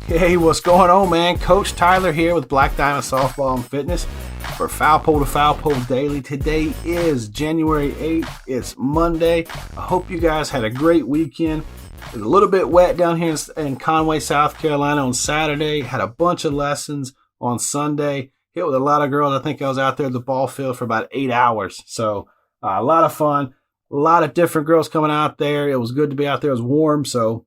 Hey, what's going on, man? Coach Tyler here with Black Diamond Softball and Fitness for Foul Pole to Foul Pole Daily. Today is January 8th. It's Monday. I hope you guys had a great weekend. It was a little bit wet down here in Conway, South Carolina on Saturday. Had a bunch of lessons on Sunday. Hit with a lot of girls. I think I was out there at the ball field for about 8 hours. So a lot of fun. A lot of different girls coming out there. It was good to be out there. It was warm, so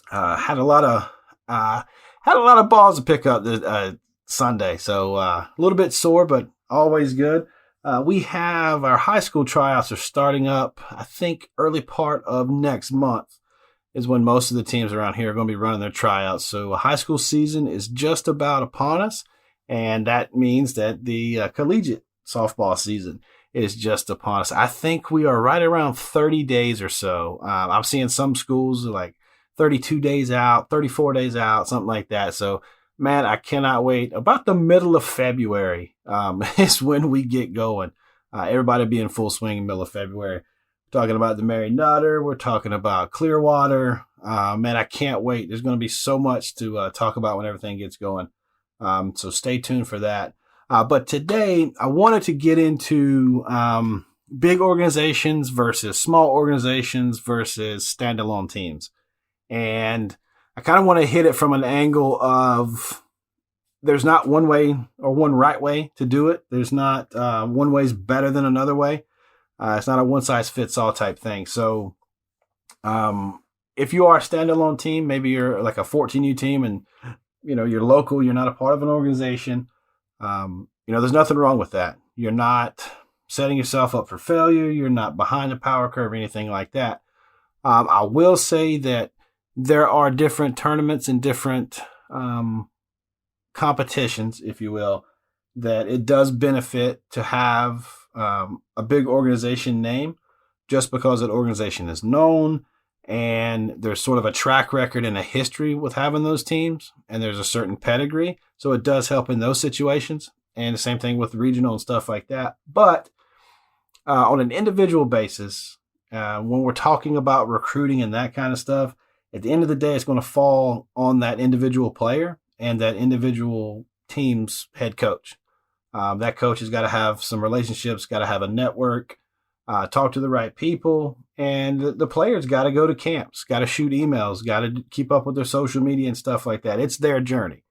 had a lot of balls to pick up this Sunday. So a little bit sore, but always good. We have our high school tryouts are starting up. I think early part of next month is when most of the teams around here are going to be running their tryouts. So high school season is just about upon us, and that means that the collegiate softball season is just upon us. I think we are right around 30 days or so. I'm seeing some schools like 32 days out, 34 days out, something like that. So, man, I cannot wait. About the middle of February is when we get going. Everybody be in full swing in the middle of February. We're talking about the Mary Nutter. We're talking about Clearwater. Man, I can't wait. There's going to be so much to talk about when everything gets going. So stay tuned for that. But today I wanted to get into big organizations versus small organizations versus standalone teams. And I kind of want to hit it from an angle of there's not one way or one right way to do it. There's not one way's better than another way. It's not a one-size-fits-all type thing. So if you are a standalone team, maybe you're like a 14U team and, you're local, you're not a part of an organization. There's nothing wrong with that. You're not setting yourself up for failure. You're not behind the power curve or anything like that. I will say that there are different tournaments and different competitions, if you will, that it does benefit to have a big organization name just because that organization is known and there's sort of a track record and a history with having those teams and there's a certain pedigree. So it does help in those situations. And the same thing with regional and stuff like that. But on an individual basis, when we're talking about recruiting and that kind of stuff, at the end of the day, it's going to fall on that individual player and that individual team's head coach. That coach has got to have some relationships, got to have a network, talk to the right people, and the players got to go to camps, got to shoot emails, got to keep up with their social media and stuff like that. It's their journey.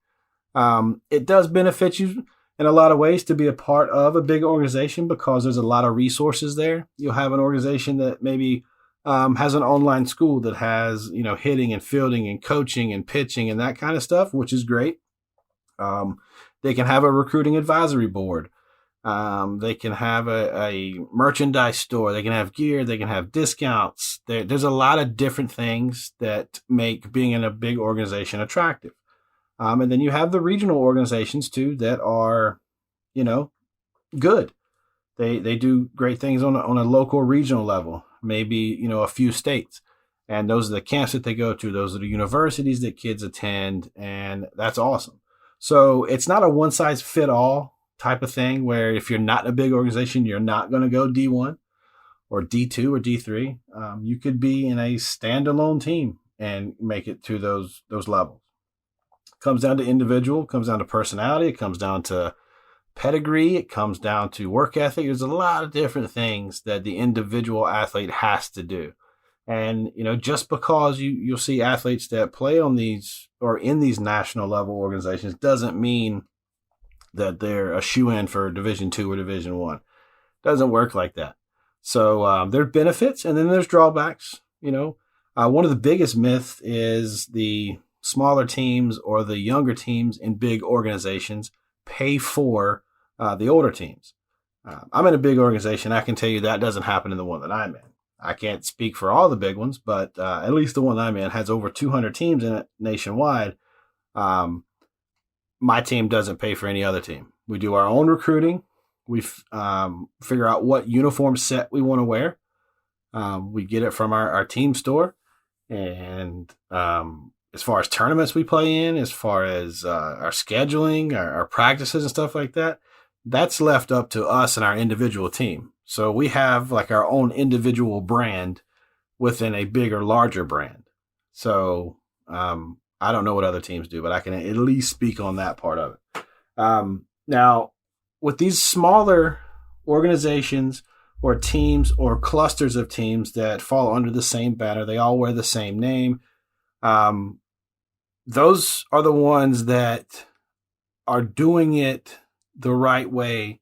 It does benefit you in a lot of ways to be a part of a big organization because there's a lot of resources there. You'll have an organization that maybe has an online school that has, hitting and fielding and coaching and pitching and that kind of stuff, which is great. They can have a recruiting advisory board. They can have a merchandise store. They can have gear. They can have discounts. There's a lot of different things that make being in a big organization attractive. And then you have the regional organizations too that are, good. They do great things on a local regional level, maybe, a few states. And those are the camps that they go to. Those are the universities that kids attend. And that's awesome. So it's not a one size fit all type of thing where if you're not in a big organization, you're not going to go D1 or D2 or D3. You could be in a standalone team and make it to those levels. Comes down to individual, comes down to personality, it comes down to pedigree, it comes down to work ethic. There's a lot of different things that the individual athlete has to do. And, just because you'll see athletes that play on these or in these national level organizations doesn't mean that they're a shoe-in for Division II or Division I. Doesn't work like that. So there are benefits and then there's drawbacks. One of the biggest myths is the smaller teams or the younger teams in big organizations pay for the older teams. I'm in a big organization. I can tell you that doesn't happen in the one that I'm in. I can't speak for all the big ones, but at least the one I'm in has over 200 teams in it nationwide. My team doesn't pay for any other team. We do our own recruiting. We figure out what uniform set we want to wear. We get it from our team store. And as far as tournaments we play in, as far as our scheduling, our practices and stuff like that, that's left up to us and our individual team. So we have like our own individual brand within a bigger, larger brand. So I don't know what other teams do, but I can at least speak on that part of it. Now, with these smaller organizations or teams or clusters of teams that fall under the same banner, they all wear the same name. Those are the ones that are doing it the right way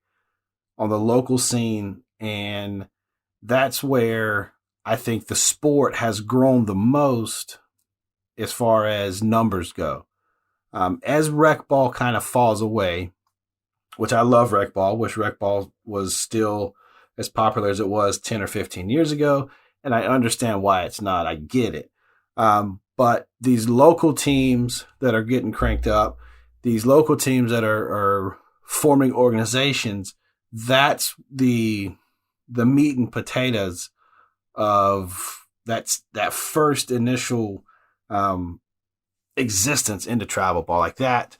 on the local scene. And that's where I think the sport has grown the most as far as numbers go. As rec ball kind of falls away, which I love rec ball, wish rec ball was still as popular as it was 10 or 15 years ago. And I understand why it's not. I get it. But these local teams that are getting cranked up, these local teams that are forming organizations, that's the meat and potatoes of that first initial existence into travel ball. Like that,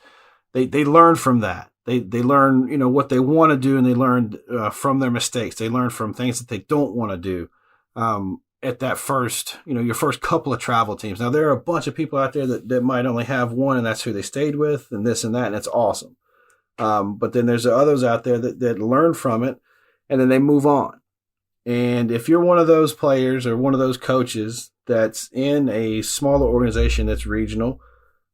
they learn from that. They learn, what they want to do, and they learn from their mistakes. They learn from things that they don't want to do. At that first, your first couple of travel teams. Now, there are a bunch of people out there that might only have one, and that's who they stayed with, and this and that, and it's awesome. But then there's others out there that learn from it, and then they move on. And if you're one of those players or one of those coaches that's in a smaller organization that's regional,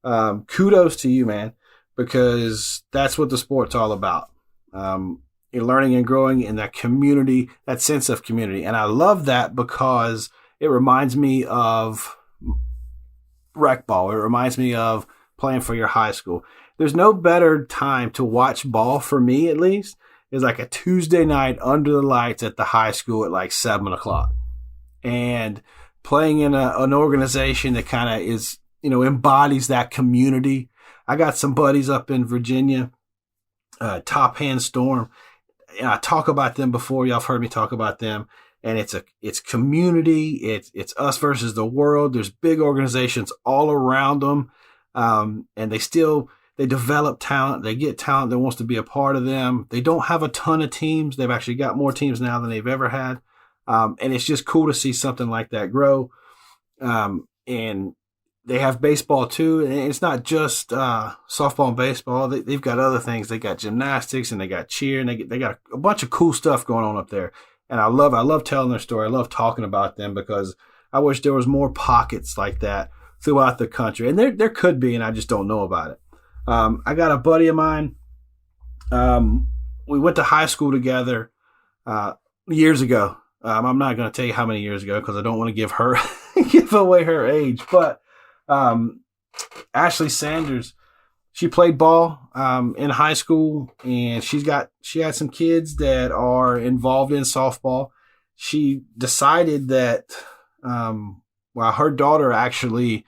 kudos to you, man, because that's what the sport's all about. You're learning and growing in that community, that sense of community. And I love that because it reminds me of rec ball. It reminds me of playing for your high school. There's no better time to watch ball, for me at least, is like a Tuesday night under the lights at the high school at like 7 o'clock. And playing in an organization that kind of is, embodies that community. I got some buddies up in Virginia, Top Hand Storm. And I talk about them before. Y'all have heard me talk about them. And it's community. It's us versus the world. There's big organizations all around them. And they develop talent. They get talent that wants to be a part of them. They don't have a ton of teams. They've actually got more teams now than they've ever had. And it's just cool to see something like that grow. And they have baseball too. And it's not just softball and baseball. They've got other things. They got gymnastics and they got cheer, and they got a bunch of cool stuff going on up there. And I love telling their story. I love talking about them because I wish there was more pockets like that throughout the country. And there could be, and I just don't know about it. I got a buddy of mine. We went to high school together years ago. I'm not going to tell you how many years ago because I don't want to give away her age. But Ashley Sanders, she played ball in high school, and she had some kids that are involved in softball. She decided that her daughter actually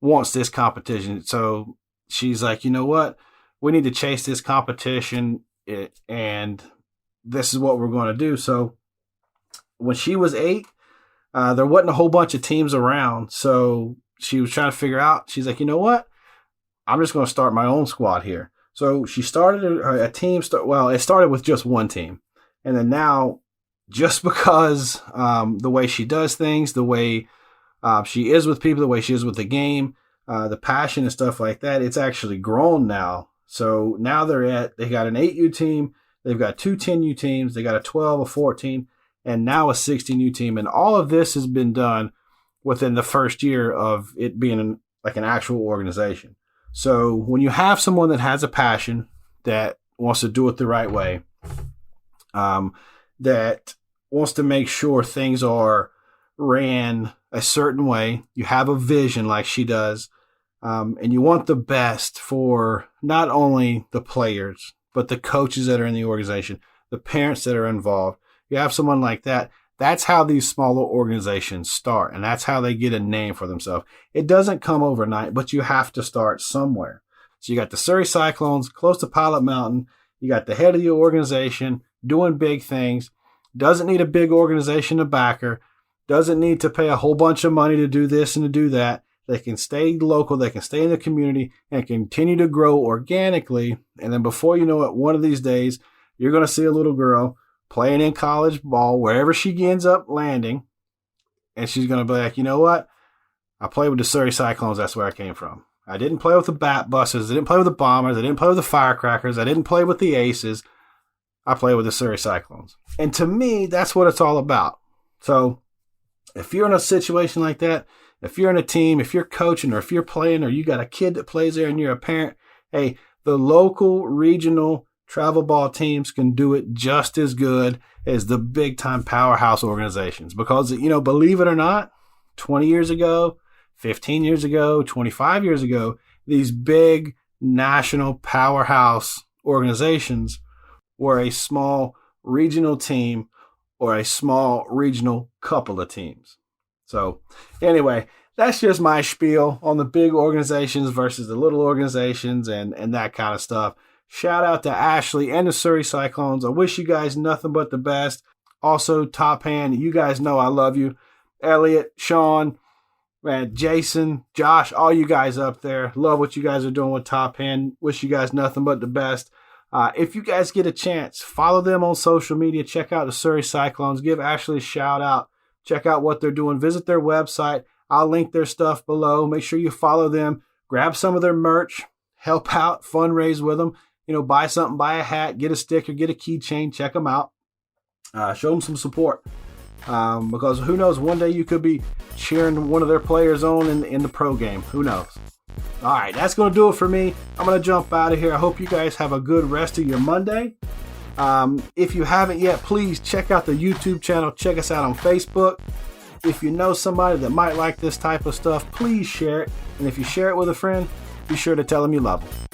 wants this competition, so she's like, you know what? We need to chase this competition, and this is what we're going to do. So when she was 8, there wasn't a whole bunch of teams around. So she was trying to figure out, she's like, you know what? I'm just going to start my own squad here. So she started a team. It started with just one team. And then now, just because the way she does things, the way she is with people, the way she is with the game, the passion and stuff like that, it's actually grown now. So now they got an 8U team, they've got 2 10U teams, they got a 12, a 14, and now a 16U team. And all of this has been done within the first year of it being like an actual organization. So when you have someone that has a passion, that wants to do it the right way, that wants to make sure things are ran a certain way, you have a vision like she does, and you want the best for not only the players, but the coaches that are in the organization, the parents that are involved. You have someone like that. That's how these smaller organizations start, and that's how they get a name for themselves. It doesn't come overnight, but you have to start somewhere. So you got the Surrey Cyclones close to Pilot Mountain. You got the head of the organization doing big things. Doesn't need a big organization to back her. Doesn't need to pay a whole bunch of money to do this and to do that. They can stay local. They can stay in the community and continue to grow organically. And then before you know it, one of these days, you're going to see a little girl playing in college ball, wherever she ends up landing. And she's going to be like, you know what? I played with the Surrey Cyclones. That's where I came from. I didn't play with the Bat Busters. I didn't play with the Bombers. I didn't play with the Firecrackers. I didn't play with the Aces. I play with the Surrey Cyclones. And to me, that's what it's all about. So if you're in a situation like that, if you're in a team, if you're coaching, or if you're playing, or you got a kid that plays there and you're a parent, hey, the local, regional travel ball teams can do it just as good as the big time powerhouse organizations. Because, believe it or not, 20 years ago, 15 years ago, 25 years ago, these big national powerhouse organizations were a small regional team or a small regional couple of teams. So anyway, that's just my spiel on the big organizations versus the little organizations and that kind of stuff. Shout out to Ashley and the Surrey Cyclones. I wish you guys nothing but the best. Also, Top Hand, you guys know I love you. Elliot, Sean, man, Jason, Josh, all you guys up there. Love what you guys are doing with Top Hand. Wish you guys nothing but the best. If you guys get a chance, follow them on social media. Check out the Surrey Cyclones. Give Ashley a shout out. Check out what they're doing. Visit their website. I'll link their stuff below. Make sure you follow them. Grab some of their merch. Help out. Fundraise with them. Buy something. Buy a hat. Get a sticker. Get a keychain. Check them out. Show them some support. Because who knows, one day you could be cheering one of their players on in the pro game. Who knows? All right, that's going to do it for me. I'm going to jump out of here. I hope you guys have a good rest of your Monday. If you haven't yet, please check out the YouTube channel. Check us out on Facebook. If you know somebody that might like this type of stuff, please share it. And if you share it with a friend, be sure to tell them you love them.